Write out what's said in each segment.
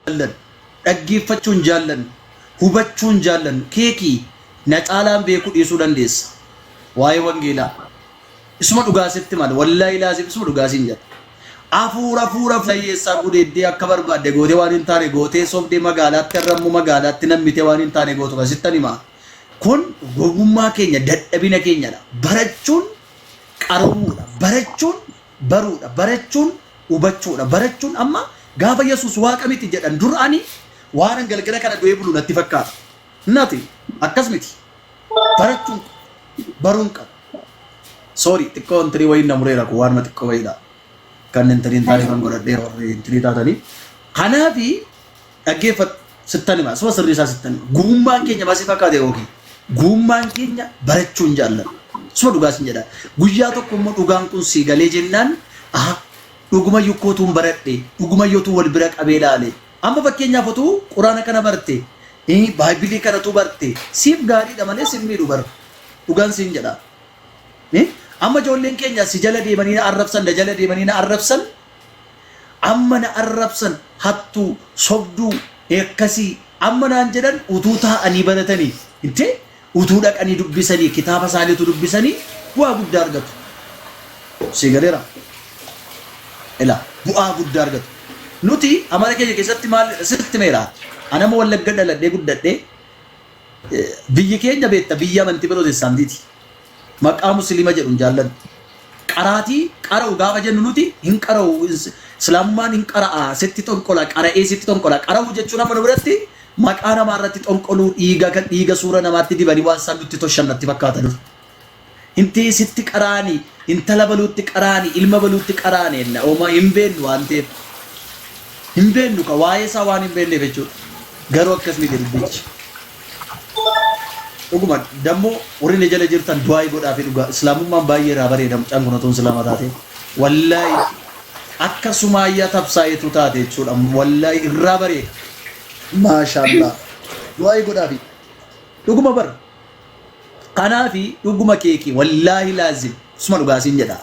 jaallan dhaggeeffachuun jaallan hubachuun jaallan keekii na caalaan beekuu dhiisuu dandeessa waa'ee wangeelaa isuma dhugaasitti mal wallaahi laazim isuma dhugaasiin jedha afuura fayyeessaa gudeeddee akka barbaadde gootee waan hin taane gootee sobdee magaalaatti arrammu magaalaatti nammite waan hin taane gootu kasittan himaa kun gogummaa keenya dadhabina keenyadha barachuun qaromuudha barachuun baruudha barachuun hubachuudha barachuun amma gaafa Yesuus waaqa miti jedhan dur'ani waan galgala kana du'ee bulu natti fakkaata nati akkas miti barachuun baruun qaba sorry xiqqoo intiri wayin namureera ku waan xiqqoo wayidha kan intiriin taane kan godhadhee warri intirii taatanii kanaafi dhaggeeffat sittanima suma sirrii isaa sittanima gummaan keenya baasii fakkaate yookiin gummaan keenya barachuun jaalladha suma dhugaasin jedha guyyaa tokko immoo dhugaan kun sii galee jennaan dhuguma yukkootuun baradhe dhuguma yootuu wal bira qabee laale amma fakkeenyaaf otuu quraana kana barte baayibilii kanatu barte siif gaariidha malee siif miidhu bara dhugaan siin jedha amma ijoolleen keenya si jala deemanii na arrabsan da jala deemanii na arrabsan amma na arrabsan hattuu sobduu akkasii amma naan jedhan utuu taa'anii baratanii inte utuu dhaqanii dubbisanii kitaaba isaaniitu dubbisanii bu'aa guddaa argatu si galeera ila bu'aa guddaa argatu nuti amala keenya keessatti maal sitti meera anama wallagga dhaladhee guddadhee biyyi keenya beetta biyya amantii Pirotestaantiiti maqaa musliima jedhuun jaalladhu qaraatii qara'u gaafa jennu nuti hin qara'u islaamummaan hin qara'a sitti tonqola qara'ee sitti tonqola qara'u jechuun amma nu biratti maqaa namaa irratti tonqoluu dhiiga suura namaatti dibanii waan isaan nutti toshan natti fakkaatan inti sitti qaraani intala baluutti qaraani ilma baluutti qaraani enna oma hin beennu waan ta'eef hin beennu ka waa'ee isaa waan hin beenneef jechuudha garuu akkas miti dubbichi dhuguma dammoo warri jala jirtan du'aa godhaa fi dhugaa islaamummaan baay'ee irraa bareedamu cangunatuun islaama taate wallaahi akkasuma ayyaa tabsaayetu taate jechuudha wallaahi irraa bareeda maashaallah du'aa godhaa fi dhuguma bara kanaafi dhuguma keekii wallaahi laazim suma dhugaasiin jedha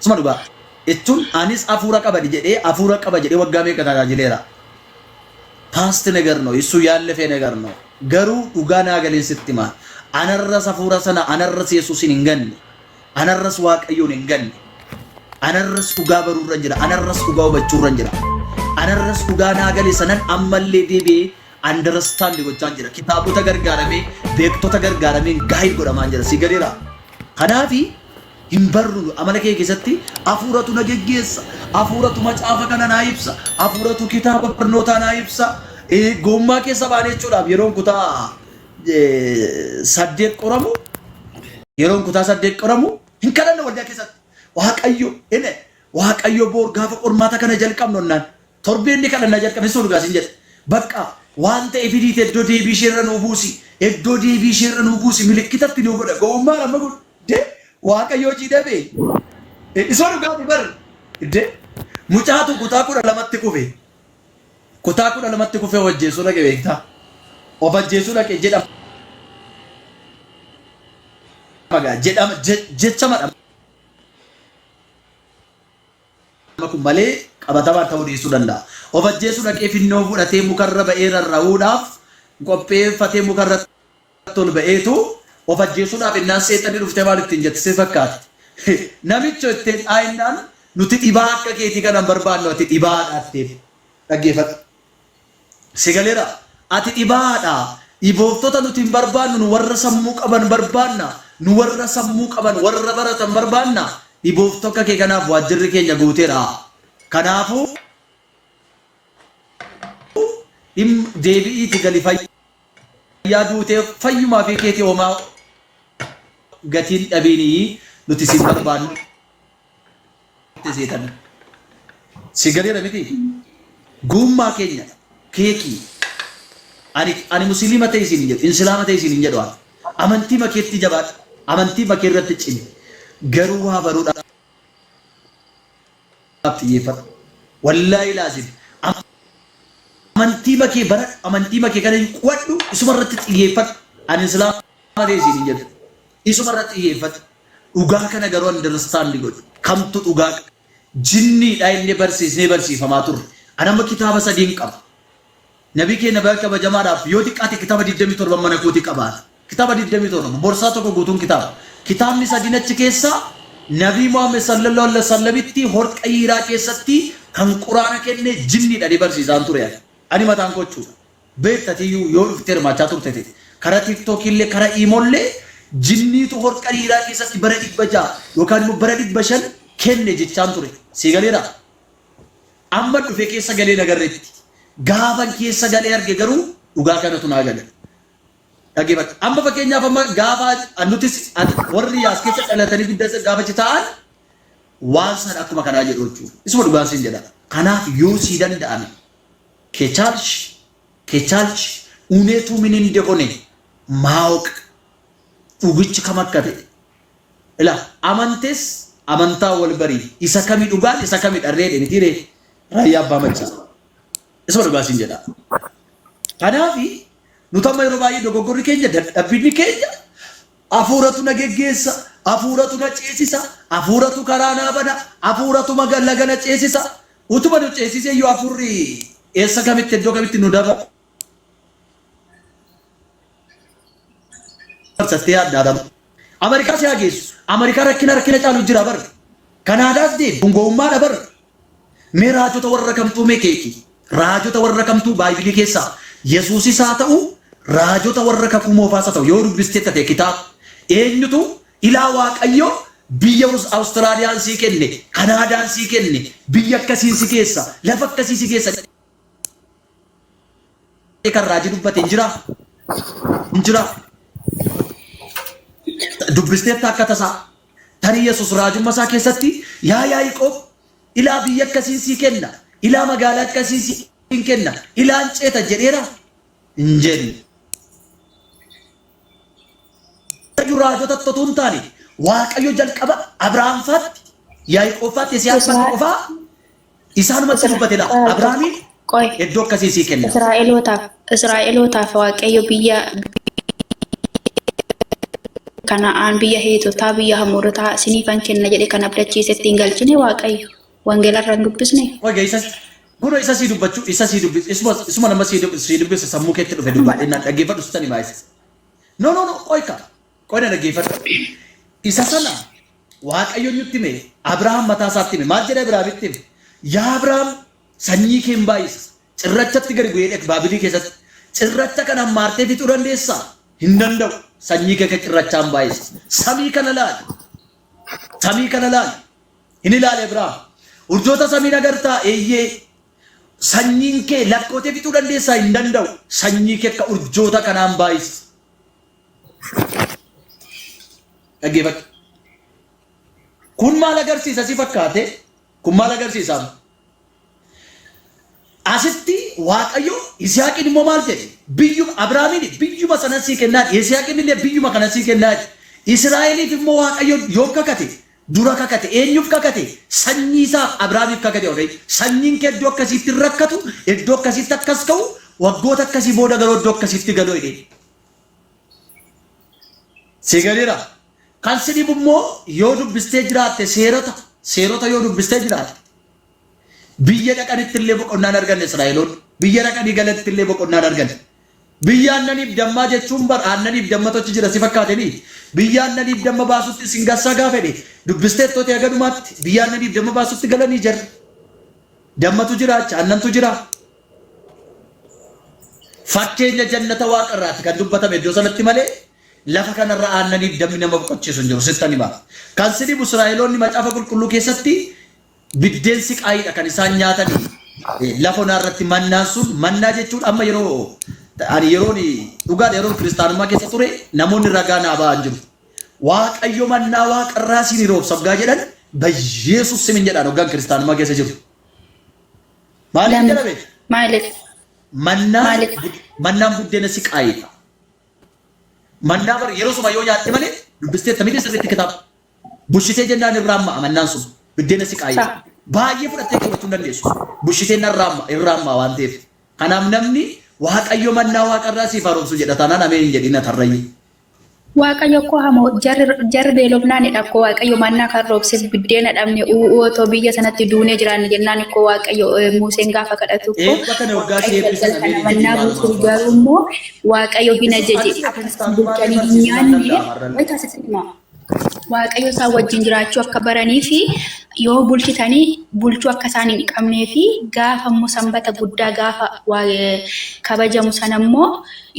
suma dhugaa jechuun anis afuura qaba jedhee waggaa meeqa tajaajileera paasti ነገር ነው እሱ ያለፈ ነገር ነው garuu dhugaa naa galeen sitti maa anarras afuura sana anarras Yesuusin hin ganne anarras Waaqayyoon hin ganne anarras dhugaa baruurra jira anarras dhugaa hubachuurra jira anarras dhugaa naa galee sanan ammallee deebi'ee understand gochaan jira kitaabota gargaaramee beektota gargaaramee gaayid godhamaan jira si galeera kanaafi hin barru amala kee keessatti afuuratu na geggeessa afuuratu macaafa kana naa ibsa afuuratu kitaaba barnootaa naa ibsa gommaa keessa baane jechuudhaaf yeroon kutaa saddeet qoramu hin kadhanne waldaa keessatti waaqayyo boor gaafa qormaata kana jalqabnu naan torbeenni kadhannaa jalqabne sun dhugaasin jedhe bakka waan ta'eef hidhiite iddoo deebii isheerra nuu buusi milikkitatti nuu godha gommaa lama godhe waaqayyo jiidhabe isoo dhugaati bar mucaatu kutaa kudha lamatti kufe wajjeessu dhaqe beektaa of ajjeessu dhaqe jedhama jecha madhama kun malee qabatamaa ta'uu dhiisuu danda'a of ajjeessu dhaqee finnoo fudhatee mukarra ba'ee rarra'uudhaaf qopheeffatee mukarra tol ba'eetu of ajjeesuudhaaf innaan seexanii dhuftee maal ittiin jettise fakkaata namicha ittiin dhaayinaan nuti dhibaa akka keetii kanan barbaannu ati dhibaadhaatteef dhaggeeffata sigaleera ati dhibaadha dhibooftota nuti hin barbaannu nu warra sammuu qaban barbaanna nu warra sammuu qaban warra baratan barbaanna dhibooftota kee kanaaf waajjirri keenya guuteera kanaafuu deebi'iiti gali fayyaa duutee fayyumaa fi keetii homaa gatiin dhabeenii nuti si barbaannu seetan sigaleera miti gummaa keenya keekii ani musliima ta'e isin jedhu islaama ta'e isin jedhu amantii makeetti jabaadha amantii makee irratti cimi garuu waa baruudhaaf xiyyeeffata wallaahi laazim amantii makee bara amantii makee kana qwadhu isuma irratti xiyyeeffata ani islaama ta'e isin jedhu isuma irratti xiyyeeffata dhugaa kana garuu understand godhu kamtu dhugaa jinniidha inni barsiisnee barsiifamaa turre anama kitaaba sadiin qaba nabi keenya bakka bajamaadhaaf yoo xiqqaate kitaaba 27 mana kootii qabaata. Kitaaba 27 borsaa tokko guutuun kitaaba. Kitaabni sadin achi keessa nabi Muhammad sallallahu alaihi wasallamitti horqa hiiraa keessatti kan quraana kenne jinniidha ni barsiisaan ture. Ani mataan kochuudha. Beektatiyyuu yoo dhufte hirmaachaa turte karaa TikTok illee karaa iimoollee jinniitu horqa hiiraa keessatti bara 600 yookaan immoo bara 500 kenne jechaan ture. Si galeera. Amma dhufe keessa galee nagarreetti. Gaafa keessa galee arge garuu dhugaa kanatu naa gale. Dhageeffadhu. Amma fakkeenyaaf amma gaafa nutis warri as keessa dhalatanii guddaa gaafa ta'an waan sana akkuma kanaa jedhu jechuudha. Isuma dhugaan siin jedha. Kanaaf yoo sii danda'ame keechaalchi uneetu minin dekone maawq dhugichi kam akka ta'e. Ila amantes amantaa wal barii isa kamii dhugaan isa kamii dharree mitiiree raayyaa abbaa machaa. Isuma dhugaan siin jedha. Kanaaf nutamma yeroo baay'ee dogoggorri keenya dadhabbiin keenya hafuuratu na geggeessa, hafuuratu na ceesisa, hafuuratu karaa naa bana, hafuuratu laga na ceesisa. Utuma nu ceesisee yoo hafuurri eessa kamitti iddoo kamitti nu daba. Sattee addaadhamu. Ameerikaa si hageessu. Ameerikaa rakkina caalu jira bar. Kanaadaas deemu gongowummaadha bar. Mee raajota warra kamtuu mee keeki. Raajota warra kamtuu Baayibilii keessaa Yesuusis haa ta'u raajota warra kakuu moofaas haa ta'u yoo dubbistee ta'e kitaaba eenyutu ilaa Waaqayyo biyya Awustiraaliyaan sii kenne Kanaadaan sii kenne biyya akkasii si keessa lafa akkasii si keessa kan raajii dubbate hin jira dubbistee akka tasaa tarii Yesuus raajummaa isaa keessatti yaa Yaaqoob ilaa biyya akkasii sii kenna ilaa magaalaa akkasii sii kenna ilaan ceeta jedheera hin jedhu. Raajota totuun taane Waaqayyo jalqaba Abrahaam faatti Yaaqoob faatti Yisihaaq qofaa isaanumatti dubbatedha. Abrahaamiin iddoo akkasii sii kenna. Israa'elootaaf Waaqayyo biyya Kana'aan biyya Heetotaa biyya Hamoorotaa siniifan kenna jedhe kan abdachiisetti hin galchine Waaqayyo wangeelarra hin dubbisne. Guna isa sii dubbachuu isa sii dubbis isuma nama sii dubbisa sammuu keetti dhufe dubbadhe naan dhaggeeffadhu sitani baay'isa. No qoyna dhaggeeffadhu. Isa sana Waaqayyo nutti hime Abrahaam mataa isaatti hime maal jedha Abrahaamitti hime yaa Abrahaam sanyii kee hin baay'isa cirrachatti gadi bu'ee Baabilii keessatti cirracha kana maartee fixuu dandeessaa hin danda'u sanyii kee cirrachaan baay'isa samii kana laali hin ilaale Abrahaam urjoota samii agartaa eeyyee sanyiin kee lakkootee fixuu dandeessaa hin danda'u sanyii kee akka urjoota kanaan baay'isa. Dhaggeeffadhu. Kun maal agarsiisa si fakkaate? Kun maal agarsiisa? Asitti Waaqayyo Yisihaaqiin immoo maal jedhe? Biyyuma Abrahaamiin biyyuma sana sii kennaa Yisihaaqiin illee biyyuma kana sii kennaa Israa'eliif immoo Waaqayyo yoom kakate? Dura kakate eenyuuf kakate? Sanyii isaa Abrahaamiif kakate oollee sanyiin kee iddoo akkasiitti rakkatu iddoo akkasiitti akkas ka'u waggoota akkasii booda garuu iddoo akkasiitti galoo hidhee. Sigaleera. Kan siniif immoo yoo dubbistee jiraatte seerota yoo dubbistee jiraatte biyya dhaqanitti illee boqonnaan arganne Israa'eloonni biyya dhaqanii galatti illee boqonnaan arganne. Biyya aannaniif dammaa jechuun bar aannaniif dammatochi jira si fakkaatanii biyya aannaniif damma baasutti sin gassaa gaafedhe dubbistee tootee agadumaatti biyya aannaniif damma baasutti galanii jirra. Dammatu jira aannantu jira. Fakkeenya jannata waaqarraati kan dubbatame iddoo sanatti malee lafa kanarra aannaniif dammi nama boqochiisu hin jiru sittani ba'a. Kan siniif Israa'eloonni macaafa qulqulluu keessatti biddeensi qaayiidha kan isaan nyaatanii lafa onaarratti mannaan sun mannaa jechuun amma yeroon dhugaadha yeroon kiristaanummaa keessa ture namoonni ragaa naa ba'an jiru. Waaqayyo mannaa waaqarraa siin roobsa gaa jedhan Yesuus simin jedhaan hoggaan kiristaanummaa keessa jiru. Maaliif jedhame? Mannaan buddeena si qaayiidha. Mannaa bar yeroo suma yoo nyaatte malee dubbistee tamidee sirriitti kitaaba. Bushitee jennaan irraan ma'a mannaan sun buddeena si qaayiidha. Baay'ee fudhattee qabachuu hin dandeessu. Bushitee irraan ma'a waan ta'eef. Kanaaf namni Waaqayyo mannaa waaqarraa siif haaromsu jedha taanaan ameen hin jedhina tarrayyi. Waaqayyo ko hamo jarri beelofnaanidha ko waaqayyo mannaa kan roobseef biddeena dhabne otoo biyya sanatti duunee jiraanne jennaan ko waaqayyo Museen gaafa kadhatu ko mannaa buusuuf garuu immoo waaqayyo hin ajaje bulchanii nyaanne waaqayyo isaa wajjin jiraachuu akka baranii fi yoo bulchitanii bulchuu akka isaan hin qabnee fi gaafa immoo sanbata guddaa gaafa kabajamu sana immoo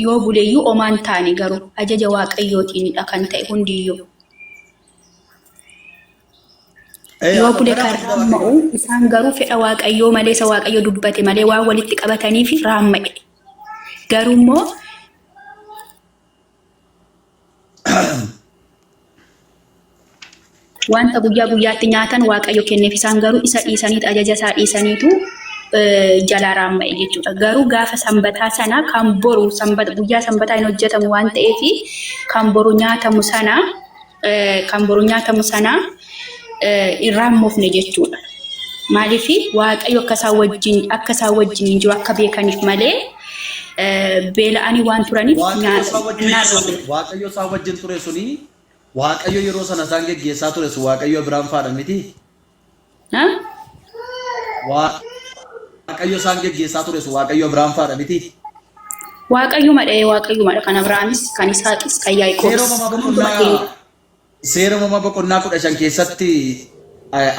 yoo buleeyyuu omaan taane garuu ajaja waaqayyootiinidha kan ta'e hundiyyuu. Yoo bule kan raamma'u isaan garuu fedha waaqayyoo malee isa waaqayyo dubbate malee waan walitti qabatanii fi raamma'e. Garuu immoo wanta guyyaa guyyaatti nyaatan waaqayyo kenneef isaan garuu isa dhiisaniitu ajaja isaa dhiisaniitu jala raamma'e jechuudha. Garuu gaafa sanbataa sana kan boru guyyaa sanbataa hin hojjetamu waan ta'eef kan boru nyaatamu sana hin raammoofne jechuudha. Maaliif waaqayyo akka isaan wajjin hin jiru akka beekaniif malee beela'anii waan turaniif waaqayyo isaan wajjin ture suni waaqayyo yeroo sana isaan geggeessaa ture sun waaqayyo biraan faadha miti. Waaqayyo isaan geggeessaa ture sun waaqayyo biraan faadha miti. Waaqayyo madha kan Abrahaamis kan Isaaqis kan Yaaqoobis. Seera uumamaa boqonnaa 15 keessatti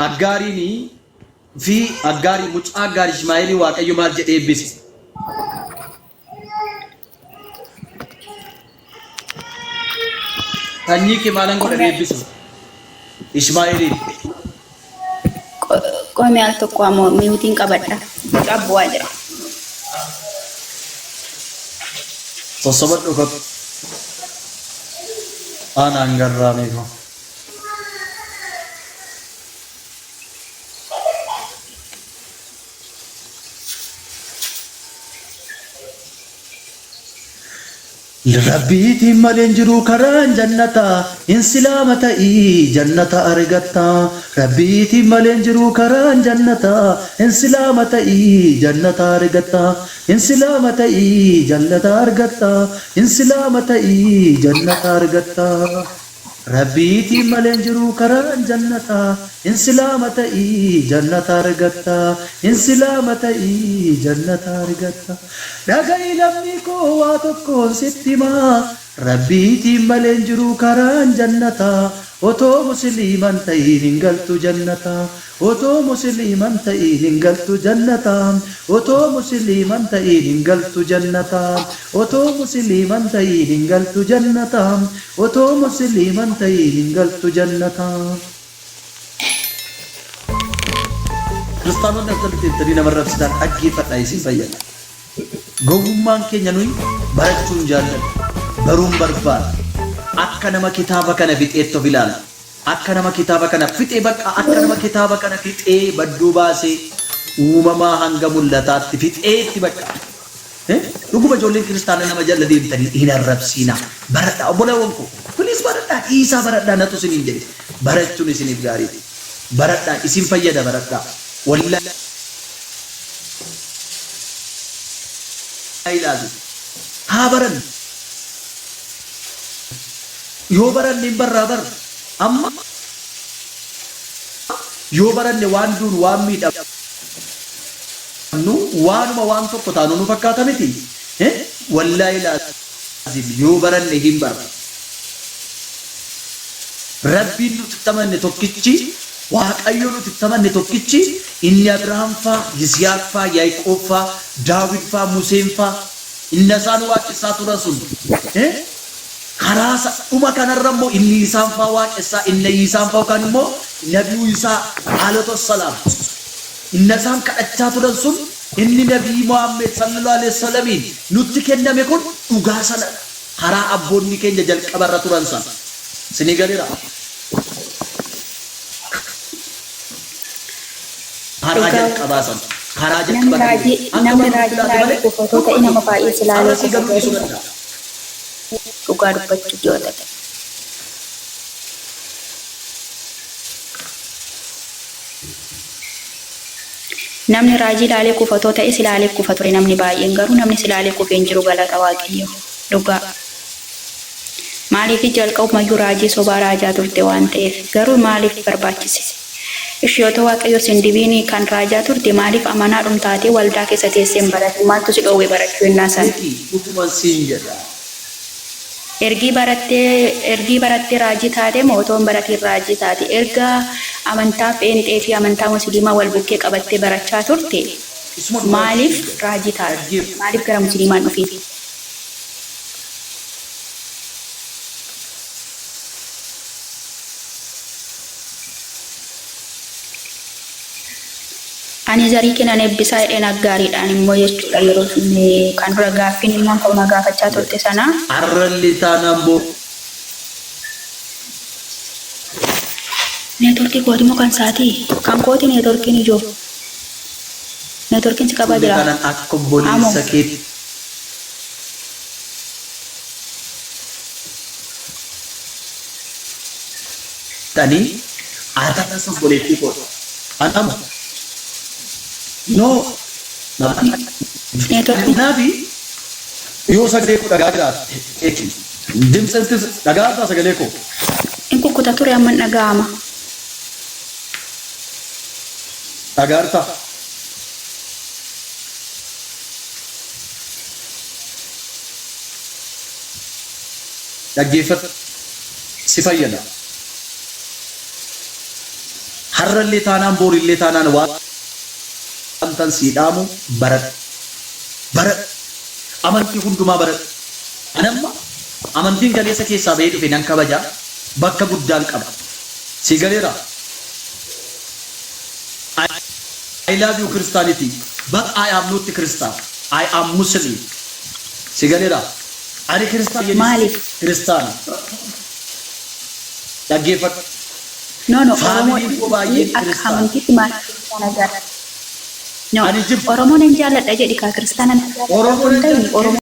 Aggaarii mucaa Aggaarii Ishmaa'eelii waaqayyo maal jedhee eebbise? Sanyii kee maalan godhanii eebbisu? Ishmaa'eeliin. Qoomee al tokko ammoo miutiin qabadha. Cabbu'aa jira. Sossobadhu kottu. Aanaan garraamee. Rabbiitii maleen jiru karaan jannata insilaama ta'ii jannata argatta. Rabbiitii maleen jiru karaan jannata insilaama ta'ii jannata argatta. Insilaama ta'ii jannata argatta. Insilaama ta'ii jannata argatta. Rabbiitii maleen jiru karaan jannata insilaama ta'ii jannata argatta. Insilaama ta'ii jannata argatta. Dhaga'i lammii koo waa tokkoon sitti himaa. Rabbiitii maleen jiru karaan jannata. Otoo musliiman ta'iin hin galtu jannata. Otoo musliiman ta'iin hin galtu jannata. Otoo musliiman ta'iin hin galtu jannata. Otoo musliiman ta'iin hin galtu jannata. Otoo musliiman ta'iin hin galtu jannata. Kiristaanonni akkamitti itti nama rabsitaan dhaggeeffadhaa isin fayyada. Gowwummaan keenya nuyi barachuun jaalladha. Baruun barbaada. Akka nama kitaaba kana fixeetti of ilaala. Akka nama kitaaba kana fixee akka nama kitaaba kana fixee badduu baasee uumamaa hanga mul'ataatti fixeetti bakka. Dhuguma ijoolleen kiristaanaa nama jala deemtanii hin arrabsiinaa. Baradhaa obboleewwan koo. Kunis baradhaa dhiisaa baradhaa natu isiniin jedhe. Barachuun isiniif gaariidha. Baradhaa isin fayyada baradhaa. Wallaahi. Ilaalu. Haa baran. Yoo baranne hin barraa bar. Amma yoo baranne waan duun waan miidhamnu waanuma waan tokko taanu nu fakkaata miti. Wallaahi laazim yoo baranne hin barra. Rabbiin nuti tamanne tokkichi waaqayyo nuti tamanne tokkichi inni Abrahaam faa, Yisihaaq faa, Yaaqoob faa, Daawit faa, Museen faa inni isaan waaqessaa turan sun. Karaa dhuma kanarra immoo inni isaan faa waaqessaa inni isaan faa yookaan immoo nabii isaa haalota salaam inni isaan kadhachaa turan sun inni nabii Muhammad sallallahu alaihi wasallamiin nutti kenname kun dhugaa sana karaa abboonni keenya jalqabarra turan san sinii galeera. Karaa jalqabaa san karaa jalqabaa namni raajii uffatoota nama baay'ee silaalee dhugaa dubbachuu jaalata. Namni raajii ilaalee kufatoo ta'es ilaalee kufa ture namni baay'een garuu namni silaalee kufee hin jiru galata waaqayyo dhugaa. Maaliif jalqabumayyuu raajii sobaa raajaa turte waan ta'eef garuu maaliif barbaachise? Ishee waaqayyo sindibiini kan raajaa turte maaliif amanaa dhumtaatee waldaa keessa teessee hin barate? Maaltu si dhoowwe barachuu innaa sana? Dhuguman siin jedha. Ergii barattee raajii taate moo otoo hin baratiin raajii taate? Erga amantaa pheenxee fi amantaa musliimaa wal bukkee qabattee barachaa turte maaliif raajii taate? Maaliif gara musliimaan dhufte? Ani zarii kennan eebbisaa jedheen aggaariidhaan immoo jechuudha yeroo kan dura gaaffiin immoo kan gaafachaa turte sana. Arralli taanaan boo. Neetworkii kooti moo kan saatii? Kan kooti neetworkiin ijoo. Neetworkiin si qabaa jira. Kanan akka obboleessa keetti. Tanii aadaa taasisu obboleettii kooti. Anama. No, naafi yoo sagalee koo dhagaa jiraatte jechuudha. Dimsantis dhagaa irraa sagalee koo. In kukkuta ture amma dhaga'ama. Dhagaa irraa. Dhaggeeffata si fayyada. Har'allee taanaan boorillee taanaan waa. Antan siidhaamu barat amantii hundumaa barat anamma amantiin galeessa keessaa bahee dhufe nan kabaja bakka guddaan qaba si galeera I love you Christianity but I am not Christian I am Muslim si galeera ani Christian Maaliif? Christian dhaggeeffadhu No, Faamiliin koo baay'ee akka amantiitti maaliif kana agarra? No, Ani jibba. Oromoon hin jaalladha jedhi kaa kiristaanaan. Oromoon hin jaalladha.